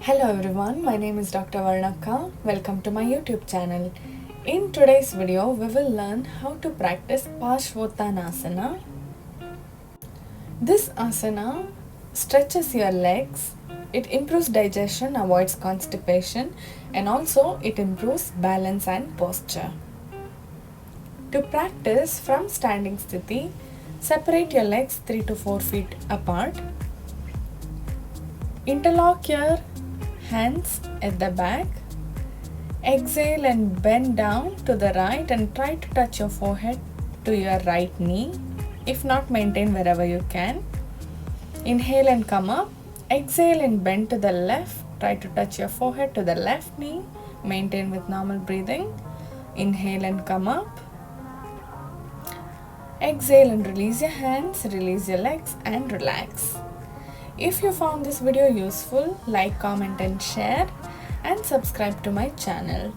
Hello everyone, my name is Dr. Varnaka. Welcome to my YouTube channel. In today's video, we will learn how to practice Parsvottanasana. This asana stretches your legs, it improves digestion, avoids constipation, and also it improves balance and posture. To practice from standing sthiti, separate your legs 3 to 4 feet apart. Interlock your hands at the back. Exhale and bend down to the right and try to touch your forehead to your right knee. If not, maintain wherever you can. Inhale and come up. Exhale and bend to the left. Try to touch your forehead to the left knee. Maintain with normal breathing. Inhale and come up. Exhale and release your hands, release your legs and relax. If you found this video useful, like, comment and share and subscribe to my channel.